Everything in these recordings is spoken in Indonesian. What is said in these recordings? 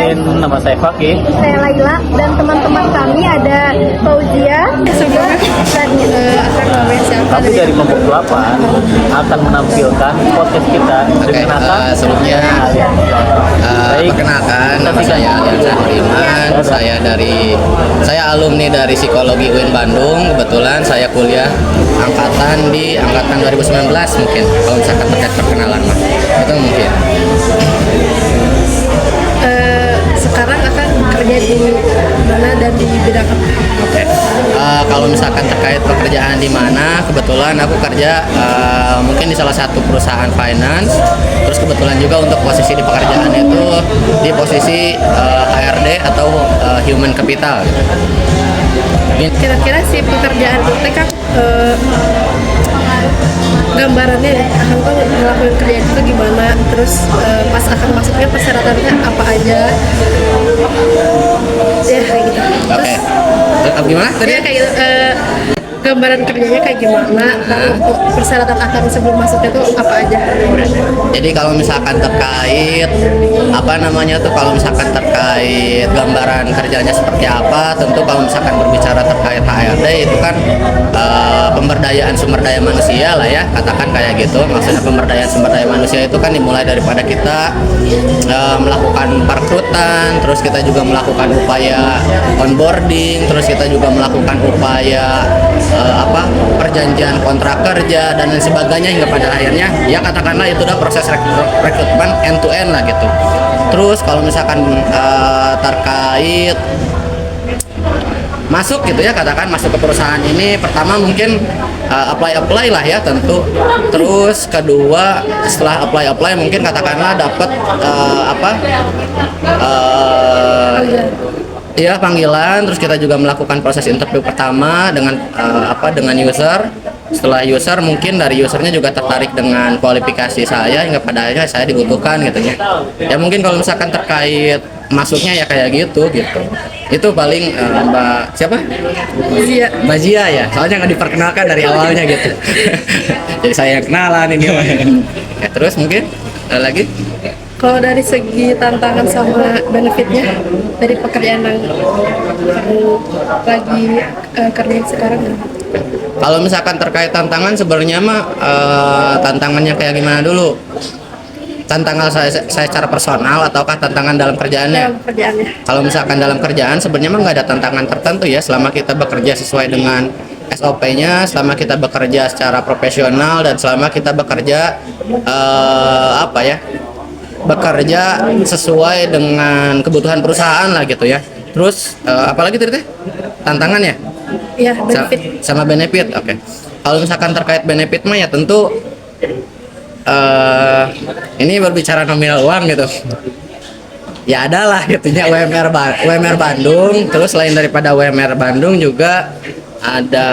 Kenalin, nama saya Fakih. Saya Laila dan teman-teman kami ada Fauzia, Sebelumnya akan ngomongin siapa Kami dari kelompok 8 akan menampilkan podcast kita dengan akan sebelumnya perkenalkan, nama saya Aliansa Heriman. Saya alumni dari Psikologi UIN Bandung. Kebetulan saya kuliah angkatan 2019 mungkin. Kalau misalkan terkait perkenalan mah itu mungkin. sekarang akan kerja di mana dan di bidang apa? Oke. Kalau misalkan terkait pekerjaan di mana, kebetulan aku kerja mungkin di salah satu perusahaan finance. Terus kebetulan juga untuk posisi di pekerjaan itu di posisi HRD atau human capital. Kira-kira si pekerjaan itu kan gambarannya ya, akan tuh ngelakuin kerjaan itu gimana, terus pas akan masuknya persyaratannya apa aja, ya kayak gitu. Oke. Terus gimana tadi? Ya kayak gitu, gambaran kerjanya kayak gimana, untuk persyaratan akan sebelum masuknya tuh apa aja. Jadi kalau misalkan terkait kalau misalkan terkait gambaran kerjanya seperti apa, tentu kalau misalkan berbicara terkait HRD itu kan pemberdayaan sumber daya manusia lah ya, katakan kayak gitu. Maksudnya pemberdayaan sumber daya manusia itu kan dimulai daripada kita melakukan perekrutan, terus kita juga melakukan upaya onboarding, terus kita juga melakukan upaya perjanjian kontrak kerja dan lain sebagainya, hingga pada akhirnya ya katakanlah itu udah proses rekrutmen end to end lah gitu. Terus kalau misalkan terkait masuk gitu ya, katakan masuk ke perusahaan ini, pertama mungkin apply lah ya tentu. Terus kedua setelah apply mungkin katakanlah dapat ya panggilan, terus kita juga melakukan proses interview pertama dengan dengan user. Setelah user, mungkin dari usernya juga tertarik dengan kualifikasi saya, hingga pada akhirnya saya dibutuhkan gitu ya. Ya mungkin kalau misalkan terkait masuknya ya kayak gitu. Itu paling Mbak siapa? Mbak Zia ya. Soalnya nggak diperkenalkan dari awalnya gitu. Jadi saya yang kenalan ini. Ya, terus mungkin ada lagi? Kalau dari segi tantangan sama benefitnya dari pekerjaan yang kamu lagi kerjain sekarang, Kalau misalkan terkait tantangan, sebenarnya mah tantangannya kayak gimana dulu? Tantangan saya secara personal ataukah tantangan dalam kerjaannya? dalam kerjaannya? Kalau misalkan dalam kerjaan sebenarnya mah nggak ada tantangan tertentu ya, selama kita bekerja sesuai dengan SOP-nya, selama kita bekerja secara profesional, dan selama kita bekerja bekerja sesuai dengan kebutuhan perusahaan lah gitu ya. Terus apalagi tadi tantangannya? Iya, benefit. Sama benefit. Oke. Kalau misalkan terkait benefit mah ya tentu ini berbicara nominal uang gitu. Ya adalah gitunya UMR Bandung. Terus selain daripada UMR Bandung juga ada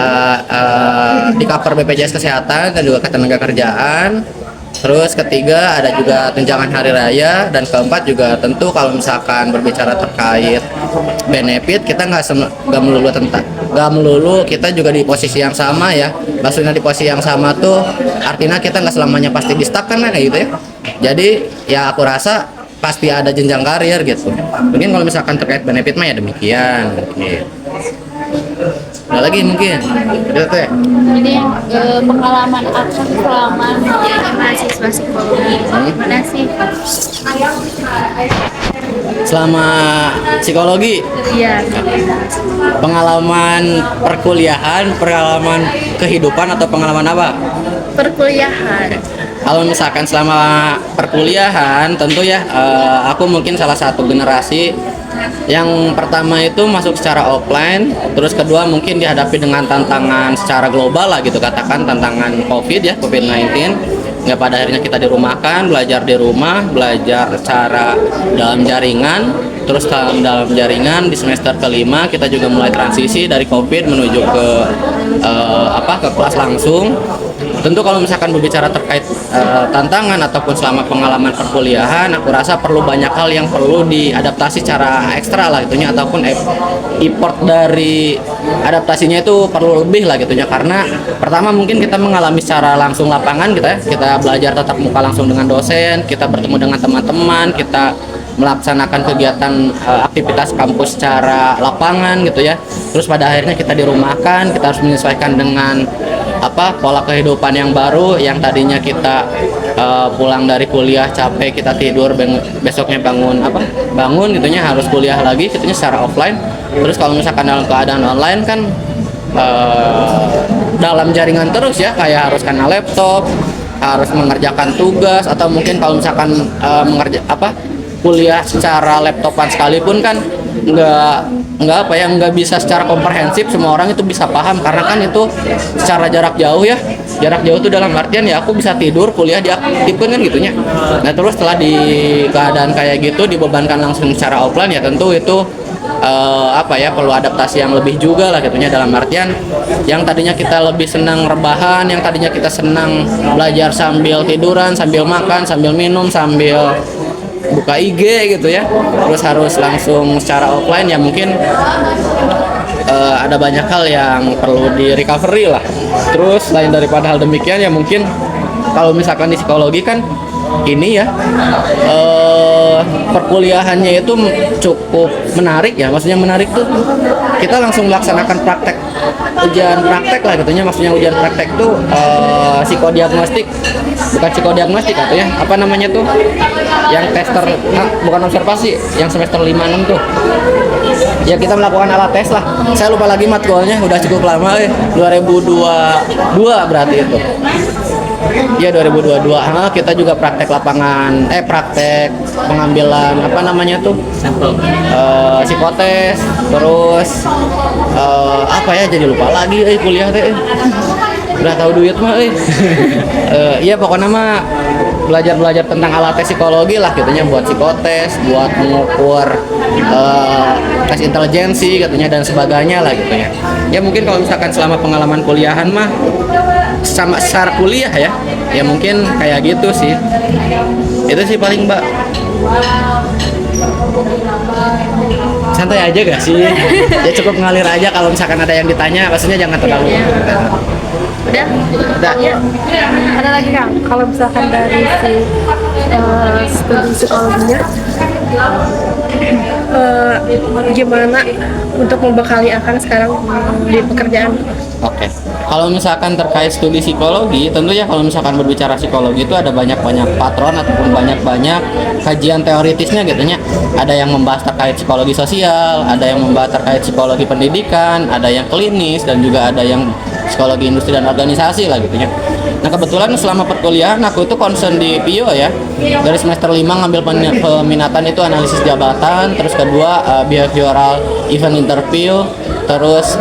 di cover BPJS Kesehatan dan juga Ketenagakerjaan. Terus ketiga ada juga tunjangan hari raya, dan keempat juga tentu kalau misalkan berbicara terkait benefit, kita nggak melulu kita juga di posisi yang sama ya. Maksudnya di posisi yang sama tuh artinya kita nggak selamanya pasti di stuck kan kayak gitu ya. Jadi ya aku rasa pasti ada jenjang karir gitu. Mungkin kalau misalkan terkait benefit mah ya demikian. Gitu. Ada lagi mungkin? Teh. Jadi pengalaman akan selama menjadi mahasiswa psikologi gimana sih? Selama psikologi? Iya. Pengalaman perkuliahan, pengalaman kehidupan, atau pengalaman apa? Perkuliahan. Kalau misalkan selama perkuliahan, tentu ya aku mungkin salah satu generasi yang pertama itu masuk secara offline, terus kedua mungkin dihadapi dengan tantangan secara global lah gitu, katakan tantangan COVID-19. Nggak, pada akhirnya kita dirumahkan, belajar di rumah, belajar secara dalam jaringan. Terus dalam jaringan di semester kelima kita juga mulai transisi dari COVID menuju ke kelas langsung. Tentu kalau misalkan berbicara terkait tantangan ataupun selama pengalaman perkuliahan, aku rasa perlu banyak hal yang perlu diadaptasi secara ekstra lah gitunya, ataupun effort dari adaptasinya itu perlu lebih lah gitunya. Karena pertama mungkin kita mengalami secara langsung lapangan gitu ya, kita belajar tatap muka langsung dengan dosen, kita bertemu dengan teman-teman, kita melaksanakan kegiatan aktivitas kampus secara lapangan gitu ya. Terus pada akhirnya kita dirumahkan, kita harus menyesuaikan dengan pola kehidupan yang baru, yang tadinya kita pulang dari kuliah capek, kita tidur, besoknya bangun gitunya harus kuliah lagi gitunya secara offline. Terus kalau misalkan dalam keadaan online kan dalam jaringan terus ya, kayak harus kena laptop, harus mengerjakan tugas, atau mungkin kalau misalkan kuliah secara laptopan sekalipun kan nggak bisa secara komprehensif semua orang itu bisa paham, karena kan itu secara jarak jauh ya. Jarak jauh itu dalam artian ya aku bisa tidur, kuliah diaktifkan kan gitunya. Nah terus setelah di keadaan kayak gitu dibebankan langsung secara offline, ya tentu itu perlu adaptasi yang lebih juga lah gitunya. Dalam artian yang tadinya kita lebih senang rebahan, yang tadinya kita senang belajar sambil tiduran, sambil makan, sambil minum, sambil buka IG gitu ya, terus harus langsung secara offline, ya mungkin ada banyak hal yang perlu di recovery lah. Terus selain daripada hal demikian ya mungkin kalau misalkan di psikologi kan ini ya perkuliahannya itu cukup menarik ya. Maksudnya menarik tuh kita langsung melaksanakan ujian praktek lah gitunya. Maksudnya ujian praktek tuh psikodiagnostik, bukan psikodiagnostik atau ya apa namanya tuh yang tester, bukan observasi, yang semester 5-6 tuh ya, kita melakukan alat tes lah. Saya lupa lagi matkulnya, udah cukup lama 2022 berarti itu ya, 2022. Kita juga praktek lapangan, praktek pengambilan sampel psikotes, terus jadi lupa lagi kuliah teh udah tahu duit mah iya pokoknya mah belajar tentang alat tes psikologi lah gitunya, buat psikotes, buat mengukur tes intelijensi katanya dan sebagainya lah gitunya. Ya mungkin kalau misalkan selama pengalaman kuliahan mah sama secara kuliah ya mungkin kayak gitu sih. Itu sih paling Mbak. Santai aja gak sih? Ya cukup ngalir aja, kalau misalkan ada yang ditanya maksudnya jangan terlalu. Udah. Ya. Ada lagi Kang, kalau misalkan dari studi psikologinya gimana untuk membekali Akang sekarang di pekerjaan? Oke. Kalau misalkan terkait studi psikologi, tentunya kalau misalkan berbicara psikologi itu ada banyak-banyak patron ataupun banyak-banyak kajian teoritisnya gitunya. Ada yang membahas terkait psikologi sosial, ada yang membahas terkait psikologi pendidikan, ada yang klinis, dan juga ada yang psikologi industri dan organisasi lah gitunya. Nah kebetulan selama perkuliahan aku itu concern di PIO ya. Dari semester 5 ngambil peminatan itu analisis jabatan, terus kedua behavioral event interview, terus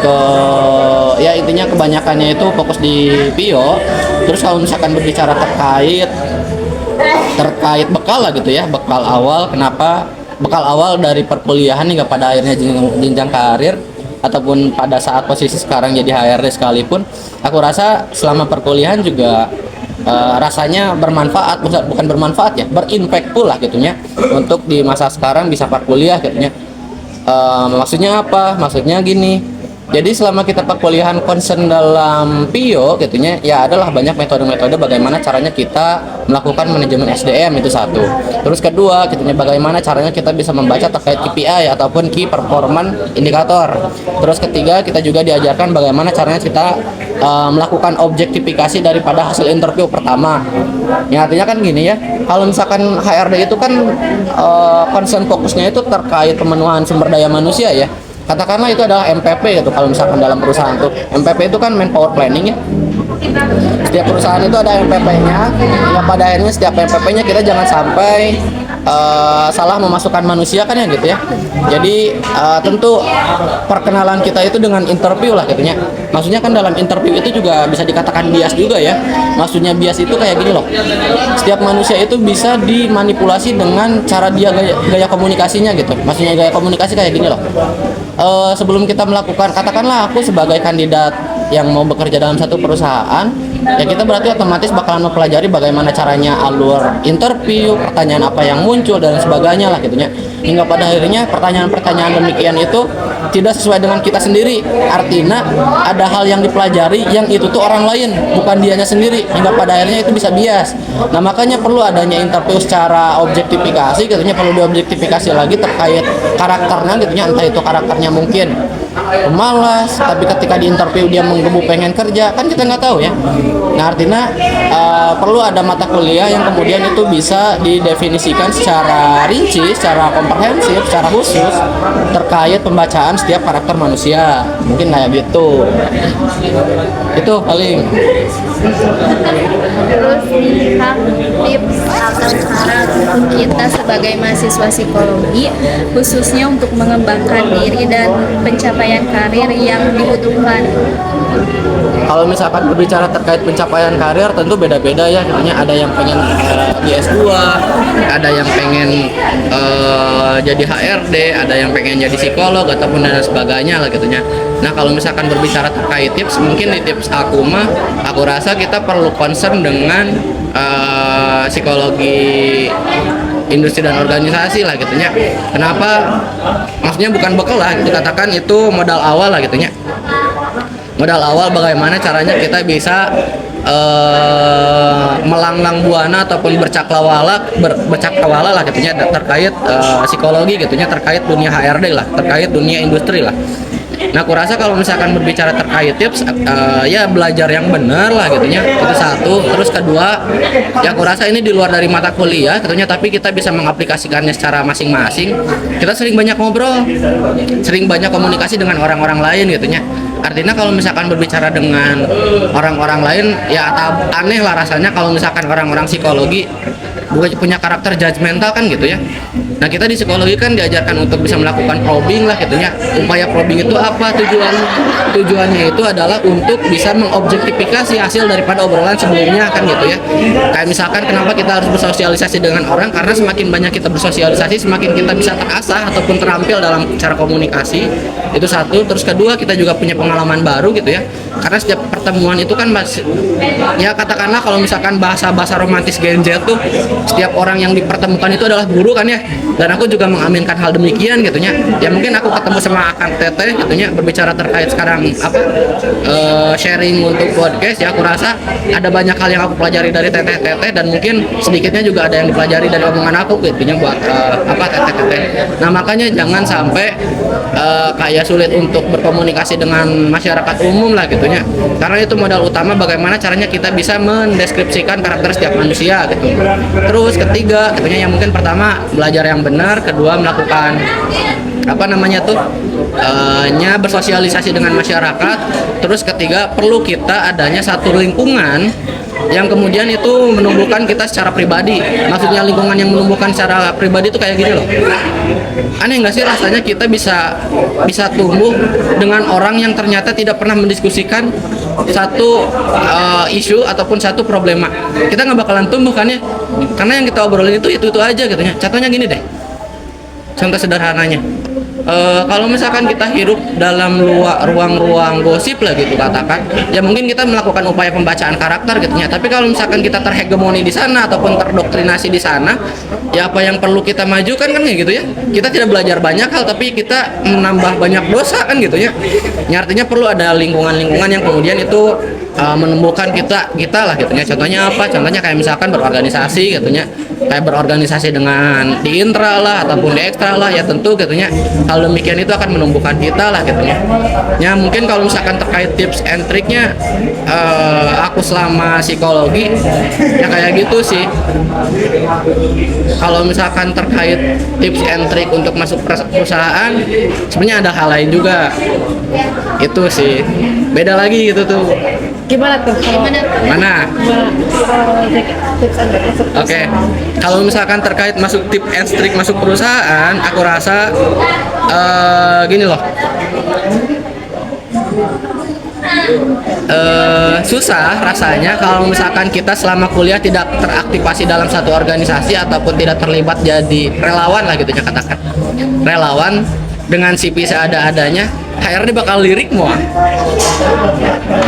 ya intinya kebanyakannya itu fokus di PIO. Terus kalau misalkan berbicara terkait bekal lah gitu ya, bekal awal, kenapa bekal awal dari perkuliahan hingga pada akhirnya jenjang karir ataupun pada saat posisi sekarang jadi HRD sekalipun, aku rasa selama perkuliahan juga rasanya bermanfaat, bukan bermanfaat ya, berimpactful lah gitunya untuk di masa sekarang bisa perkuliah gitunya. Maksudnya apa? Maksudnya gini. Jadi selama kita perkuliahan concern dalam PIO gitunya, ya adalah banyak metode-metode bagaimana caranya kita melakukan manajemen SDM, itu satu. Terus kedua, gitunya bagaimana caranya kita bisa membaca terkait KPI ataupun Key Performance Indicator. Terus ketiga, kita juga diajarkan bagaimana caranya kita melakukan objektifikasi daripada hasil interview pertama. Yang artinya kan gini ya, kalau misalkan HRD itu kan concern fokusnya itu terkait pemenuhan sumber daya manusia ya. Katakanlah itu adalah MPP gitu, kalau misalkan dalam perusahaan tuh MPP itu kan manpower planning ya. Setiap perusahaan itu ada MPP-nya, ya pada akhirnya setiap MPP-nya kita jangan sampai salah memasukkan manusia kan ya gitu ya. Jadi tentu perkenalan kita itu dengan interview lah gitunya. Maksudnya kan dalam interview itu juga bisa dikatakan bias juga ya. Maksudnya bias itu kayak gini loh. Setiap manusia itu bisa dimanipulasi dengan cara dia gaya komunikasinya gitu. Maksudnya gaya komunikasi kayak gini loh. Sebelum kita melakukan, katakanlah aku sebagai kandidat yang mau bekerja dalam satu perusahaan, ya kita berarti otomatis bakalan mempelajari bagaimana caranya alur interview, pertanyaan apa yang muncul dan sebagainya lah gitunya. Hingga pada akhirnya pertanyaan-pertanyaan demikian itu tidak sesuai dengan kita sendiri. Artinya ada hal yang dipelajari yang itu tuh orang lain, bukan dianya sendiri, hingga pada akhirnya itu bisa bias. Nah makanya perlu adanya interview secara objektifikasi, katanya perlu diobjektifikasi lagi terkait karakternya, katanya entah itu karakternya mungkin pemalas, tapi ketika di interview dia menggebu pengen kerja, kan kita nggak tahu ya. Nah artinya perlu ada mata kuliah yang kemudian itu bisa didefinisikan secara rinci, secara komprehensif, secara khusus terkait pembacaan setiap karakter manusia, mungkin kayak gitu. Itu paling. Terus tips atau saran untuk kita sebagai mahasiswa psikologi, khususnya untuk mengembangkan diri dan pencapaian karir yang dibutuhkan. Kalau misalkan berbicara terkait pencapaian karir tentu beda-beda ya, katanya ada yang pengen di S2, ada yang pengen jadi HRD, ada yang pengen jadi psikolog ataupun dan sebagainya lah gitunya. Nah kalau misalkan berbicara terkait tips, mungkin di tips aku mah aku rasa kita perlu concern dengan psikologi industri dan organisasi lah gitunya. Kenapa? Maksudnya bukan bekal lah, gitu katakan itu modal awal lah gitunya. Modal awal bagaimana caranya kita bisa melanglang buana ataupun bercakrawala lah gitunya terkait psikologi gitunya, terkait dunia HRD lah, terkait dunia industri lah. Nah, aku rasa kalau misalkan berbicara terkait tips, ya belajar yang benar lah gitunya, itu satu. Terus kedua, ya aku rasa ini di luar dari mata kuliah gitunya, tapi kita bisa mengaplikasikannya secara masing-masing. Kita sering banyak ngobrol, sering banyak komunikasi dengan orang-orang lain gitunya. Artinya kalau misalkan berbicara dengan orang-orang lain, ya aneh lah rasanya kalau misalkan orang-orang psikologi bukan punya karakter judgmental kan gitu ya. Nah kita di psikologi kan diajarkan untuk bisa melakukan probing lah gitunya. Upaya probing itu apa tujuannya itu adalah untuk bisa mengobjektifikasi hasil daripada obrolan sebelumnya kan gitu ya. Kayak misalkan kenapa kita harus bersosialisasi dengan orang, karena semakin banyak kita bersosialisasi semakin kita bisa terasah ataupun terampil dalam cara komunikasi. Itu satu. Terus kedua, kita juga punya pengalaman baru gitu ya. Karena setiap pertemuan itu kan ya katakanlah kalau misalkan bahasa romantis Gen Z tuh, setiap orang yang dipertemukan itu adalah guru kan ya. Dan aku juga mengaminkan hal demikian gitunya. Ya mungkin aku ketemu sama Akang Teteh gitunya, berbicara terkait sekarang sharing untuk podcast, ya aku rasa ada banyak hal yang aku pelajari dari Teteh dan mungkin sedikitnya juga ada yang dipelajari dari omongan aku gitunya buat Teteh. Nah makanya jangan sampai kayak sulit untuk berkomunikasi dengan masyarakat umum lah gitunya. Karena itu modal utama bagaimana caranya kita bisa mendeskripsikan karakter setiap manusia gitu. Terus ketiga gitunya, yang mungkin pertama belajar yang benar, kedua melakukan bersosialisasi dengan masyarakat, terus ketiga perlu kita adanya satu lingkungan yang kemudian itu menumbuhkan kita secara pribadi. Maksudnya lingkungan yang menumbuhkan secara pribadi itu kayak gini loh. Aneh nggak sih rasanya kita bisa tumbuh dengan orang yang ternyata tidak pernah mendiskusikan satu isu ataupun satu problema. Kita nggak bakalan tumbuh kan ya, karena yang kita obrolin itu aja gitu ya. Contohnya gini deh, contoh sederhananya, kalau misalkan kita hidup dalam ruang-ruang gosip lah gitu katakan, ya mungkin kita melakukan upaya pembacaan karakter gitu ya. Tapi kalau misalkan kita terhegemoni di sana ataupun terdoktrinasi di sana, ya apa yang perlu kita majukan kan gitu ya. Kita tidak belajar banyak hal, tapi kita menambah banyak dosa kan gitu ya. Ya artinya perlu ada lingkungan-lingkungan yang kemudian itu menumbuhkan kita lah gitu ya. Contohnya apa? Contohnya kayak misalkan berorganisasi gitu ya. Kayak berorganisasi dengan di intra lah ataupun di ekstra lah, ya tentu gitu ya. Hal demikian itu akan menumbuhkan kita lah gitu ya. Ya mungkin kalau misalkan terkait tips and triknya, aku selama psikologi ya kayak gitu sih. Kalau misalkan terkait tips and trik untuk masuk perusahaan, sebenarnya ada hal lain juga. Itu sih beda lagi gitu tuh. Gimana tuh? Mana? Oke. Kalau misalkan terkait masuk tips and trik masuk perusahaan, aku rasa gini loh. Susah rasanya kalau misalkan kita selama kuliah tidak teraktivasi dalam satu organisasi ataupun tidak terlibat jadi relawan lah gitu ya katakan. Relawan dengan CV seada-adanya, HRD bakal lirik mau.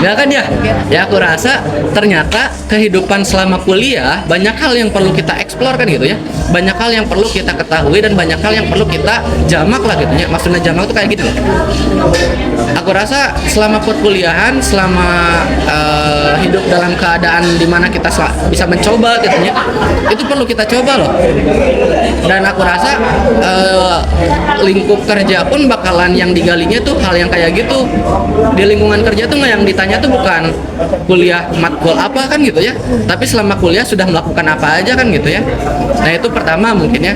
Ya kan ya? Ya aku rasa ternyata kehidupan selama kuliah banyak hal yang perlu kita eksplor kan gitu ya. Banyak hal yang perlu kita ketahui dan banyak hal yang perlu kita jamak lah gitu ya. Maksudnya jamak itu kayak gitu. Aku rasa selama perkuliahan, selama hidup dalam keadaan dimana kita bisa mencoba gitu ya, itu perlu kita coba loh. Dan aku rasa lingkup kerja pun bakalan yang digalinya tuh hal yang kayak gitu. Di lingkungan kerja tuh yang ditanya tuh bukan kuliah matkul apa kan gitu ya, tapi selama kuliah sudah melakukan apa aja kan gitu ya. Nah itu pertama mungkin ya.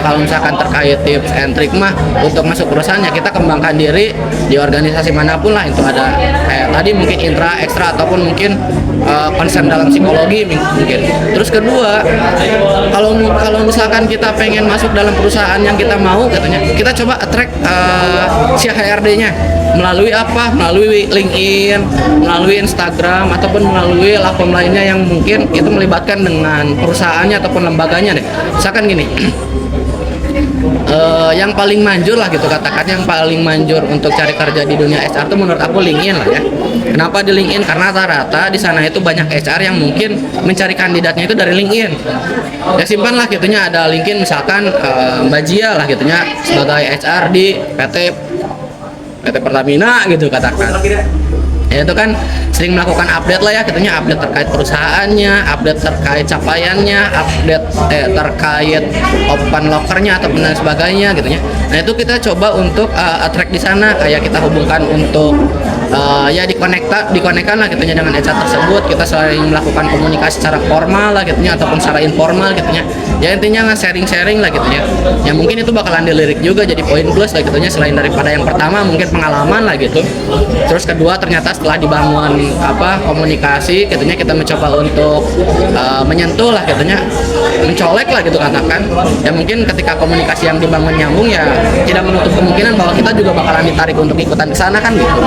Kalau misalkan terkait tips and trick mah untuk masuk perusahaannya kita kembangkan diri di organisasi manapun lah, itu ada kayak tadi mungkin intra, ekstra ataupun mungkin concern dalam psikologi mungkin. Terus kedua, kalau misalkan kita pengen masuk dalam perusahaan yang kita mau katanya, kita coba attract si HRD-nya melalui apa? Melalui LinkedIn, melalui Instagram ataupun melalui platform lainnya yang mungkin itu melibatkan dengan perusahaannya ataupun lembaganya deh. Misalkan gini. Yang paling manjur lah gitu, katakan yang paling manjur untuk cari kerja di dunia HR itu menurut aku LinkedIn lah ya. Kenapa di LinkedIn? Karena rata-rata di sana itu banyak HR yang mungkin mencari kandidatnya itu dari LinkedIn. Ya simpan lah gitunya, ada LinkedIn misalkan Mbak Jia lah gitunya sebagai HR di PT Pertamina gitu katakan. Ya itu kan sering melakukan update lah ya, gitunya update terkait perusahaannya, update terkait capaiannya, update terkait open lockernya ataupun dan sebagainya gitunya. Nah itu kita coba untuk attract di sana, kayak kita hubungkan untuk ya dikonekkan lah gitunya dengan HR tersebut. Kita sering melakukan komunikasi secara formal lah gitunya ataupun secara informal gitunya. Ya intinya sharing-sharing lah gitunya. Ya mungkin itu bakalan dilirik juga jadi poin plus lah gitunya, selain daripada yang pertama mungkin pengalaman lah gitu. Terus kedua ternyata setelah dibangun komunikasi gitunya, kita mencoba untuk menyentuh lah gitunya, mencolek lah gitu katakan. Ya mungkin ketika komunikasi yang dibangun nyambung ya tidak menutup kemungkinan bahwa kita juga bakalan ditarik untuk ikutan ke sana kan gitu.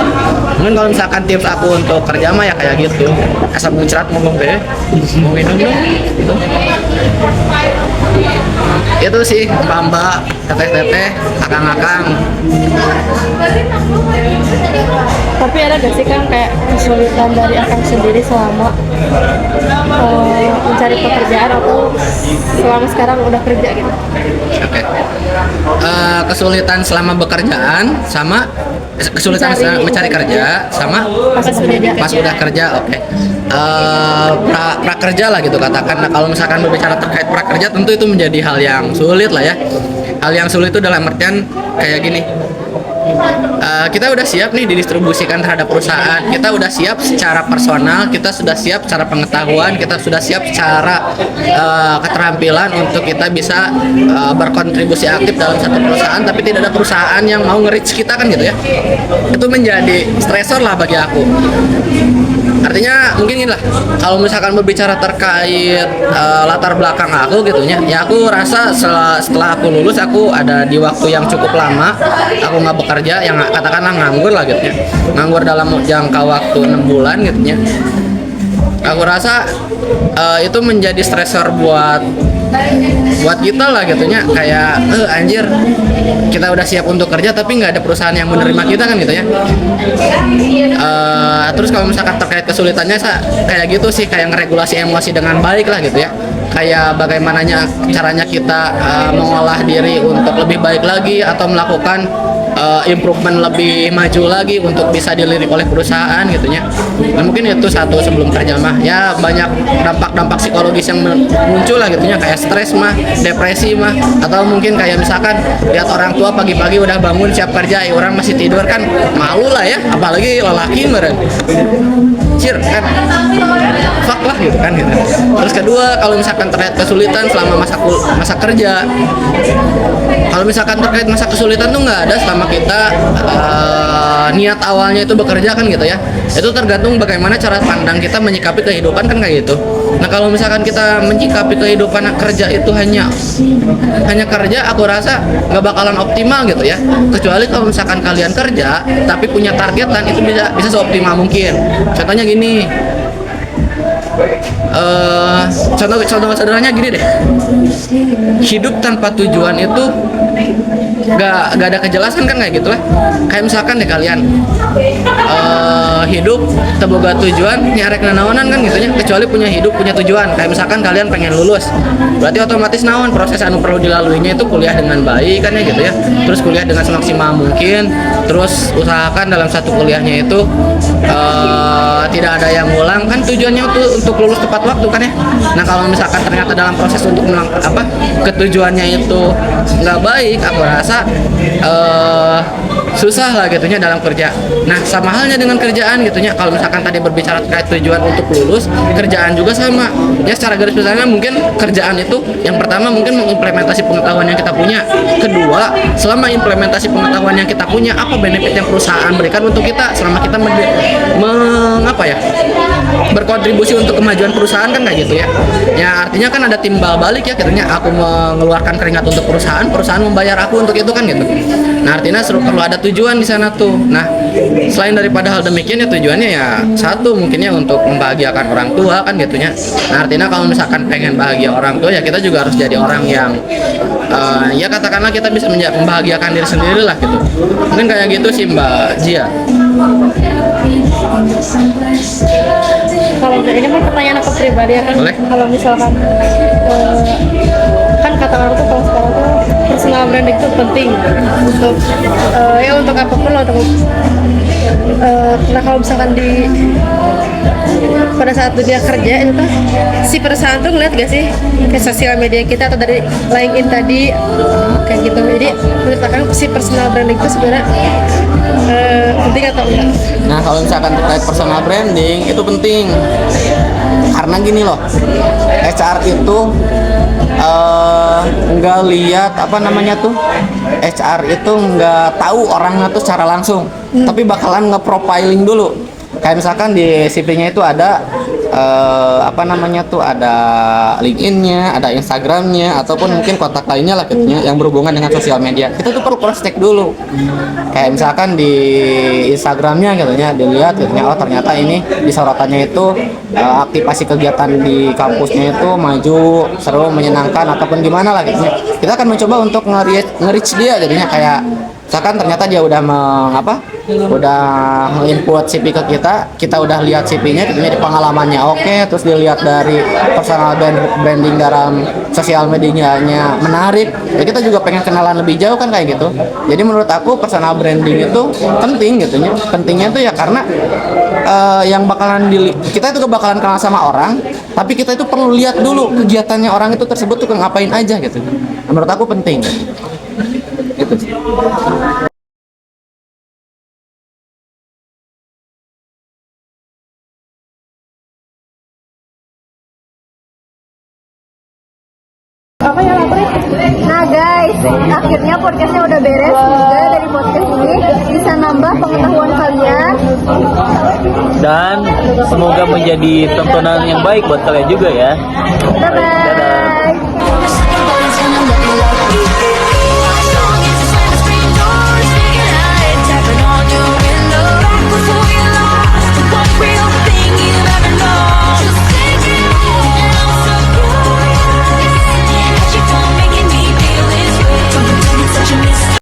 Mungkin kalau misalkan tips aku untuk kerja mah ya kayak gitu. Asal muncrat ngomong deh. Mau minum dong gitu. Itu sih mbak-mbak, teteh-teteh, akang-akang. Tapi ada gak sih kan kayak kesulitan dari akang sendiri selama mencari pekerjaan atau selama sekarang udah kerja gitu? Oke. Kesulitan selama bekerjaan sama kesulitan mencari kerja sama pas udah kerja. Oke. Prakerja lah gitu katakan. Nah kalau misalkan berbicara terkait prakerja tentu itu menjadi hal yang sulit lah ya. Hal yang sulit itu dalam artian kayak gini. Kita udah siap nih didistribusikan terhadap perusahaan, kita udah siap secara personal, kita sudah siap secara pengetahuan, kita sudah siap secara keterampilan untuk kita bisa berkontribusi aktif dalam satu perusahaan, tapi tidak ada perusahaan yang mau nge-reach kita kan gitu ya. Itu menjadi stresor lah bagi aku. Artinya mungkin inilah, kalau misalkan berbicara terkait latar belakang aku gitunya, ya aku rasa setelah aku lulus aku ada di waktu yang cukup lama aku nggak bekerja, yang katakanlah nganggur lah gitu ya, nganggur dalam jangka waktu 6 bulan gitunya. Aku rasa itu menjadi stresor buat kita lah gitunya, kayak anjir kita udah siap untuk kerja tapi nggak ada perusahaan yang menerima kita kan gitu ya. Terus kalau misalkan terkait kesulitannya kayak gitu sih, kayak ngeregulasi emosi dengan baik lah gitu ya, kayak bagaimananya caranya kita mengolah diri untuk lebih baik lagi atau melakukan improvement lebih maju lagi untuk bisa dilirik oleh perusahaan gitunya. Nah mungkin itu satu sebelum kerja mah ya, banyak dampak-dampak psikologis yang muncul lah gitunya, kayak stres mah, depresi mah, atau mungkin kayak misalkan lihat orang tua pagi-pagi udah bangun siap kerja, orang masih tidur kan malu lah ya, apalagi lelaki meren cir kan fuck lah gitu kan gitu. Terus kedua kalau misalkan terkait kesulitan selama masa kerja, kalau misalkan terkait masa kesulitan tuh nggak ada selama kita niat awalnya itu bekerja kan gitu ya. Itu tergantung bagaimana cara pandang kita menyikapi kehidupan kan kayak gitu. Nah kalau misalkan kita menyikapi kehidupan kerja itu hanya kerja, aku rasa nggak bakalan optimal gitu ya. Kecuali kalau misalkan kalian kerja tapi punya target dan itu bisa seoptimal mungkin. Contohnya gini, contoh sederhananya gini deh, hidup tanpa tujuan itu nggak ada kejelasan kan kayak gitu lah. Kayak misalkan deh kalian hidup teboga tujuan nyarek nanaonan kan gitu nya, kecuali punya hidup punya tujuan. Kayak misalkan kalian pengen lulus, berarti otomatis naon proses anu perlu dilaluinya itu kuliah dengan baik kan ya gitu ya, terus kuliah dengan semaksimal mungkin, terus usahakan dalam satu kuliahnya itu tidak ada yang ngulang kan, tujuannya untuk lulus tepat waktu kan ya. Nah kalau misalkan ternyata dalam proses untuk ketujuannya itu nggak baik, aku rasa susah lah gitunya dalam kerja. Nah sama halnya dengan kerjaan gitunya, kalau misalkan tadi berbicara terkait tujuan untuk lulus, kerjaan juga sama ya. Secara garis besarnya mungkin kerjaan itu yang pertama mungkin mengimplementasi pengetahuan yang kita punya, kedua selama implementasi pengetahuan yang kita punya apa benefit yang perusahaan berikan untuk kita selama kita berkontribusi untuk kemajuan perusahaan kan kayak gitu ya. Ya artinya kan ada timbal balik ya gitunya, aku mengeluarkan keringat untuk perusahaan, perusahaan membayar aku untuk itu kan gitu. Nah artinya perlu ada tujuan di sana tuh. Nah selain daripada hal demikian ya tujuannya ya satu mungkinnya untuk membahagiakan orang tua kan gitunya. Nah artinya kalau misalkan pengen bahagia orang tua ya kita juga harus jadi orang yang ya katakanlah kita bisa membahagiakan diri sendiri lah gitu. Mungkin kayak gitu sih Mbak Jia. Kalau ini mah pertanyaan aku pribadi ya kan. Boleh. Kalau misalkan kan kata orang tuh kalau sekarang tuh personal branding itu penting untuk ya untuk apapun lah, untuk nah kalau misalkan pada saat dunia kerja itu tuh si perusahaan tuh ngeliat gak sih ke sosial media kita atau dari LinkedIn tadi kayak gitu. Jadi menurut aku si personal branding itu sebenarnya penting atau enggak? Nah kalau misalkan terkait personal branding itu penting karena gini loh, HR itu nggak lihat apa namanya tuh, HR itu nggak tahu orangnya tuh secara langsung, tapi bakalan nge-profiling dulu. Kayak misalkan di CV-nya itu ada apa namanya tuh, ada LinkedIn-nya, ada Instagram-nya, ataupun mungkin kontak lainnya lah gitu yang berhubungan dengan sosial media. Kita tuh perlu cross check dulu. Kayak misalkan di Instagram-nya gitu ya, dilihat gitu ya, oh ternyata ini di sorotannya itu aktivasi kegiatan di kampusnya itu maju, seru, menyenangkan ataupun gimana lah gitu ya. Kita akan mencoba untuk nge-reach dia jadinya, kayak misalkan ternyata dia udah udah input CV ke kita udah lihat CV-nya, gitu, di pengalamannya oke, terus dilihat dari personal branding dalam sosial medianya menarik, ya kita juga pengen kenalan lebih jauh kan kayak gitu. Jadi menurut aku personal branding itu penting gitu ya. Pentingnya itu ya karena yang bakalan kita itu bakalan kenal sama orang, tapi kita itu perlu lihat dulu kegiatannya orang itu tersebut tuh ngapain aja gitu. Menurut aku penting gitu. Nah guys, akhirnya podcastnya udah beres. Semoga dari podcast ini bisa nambah pengetahuan kalian Dan semoga menjadi tontonan yang baik buat kalian juga ya. Dadah. Dadah.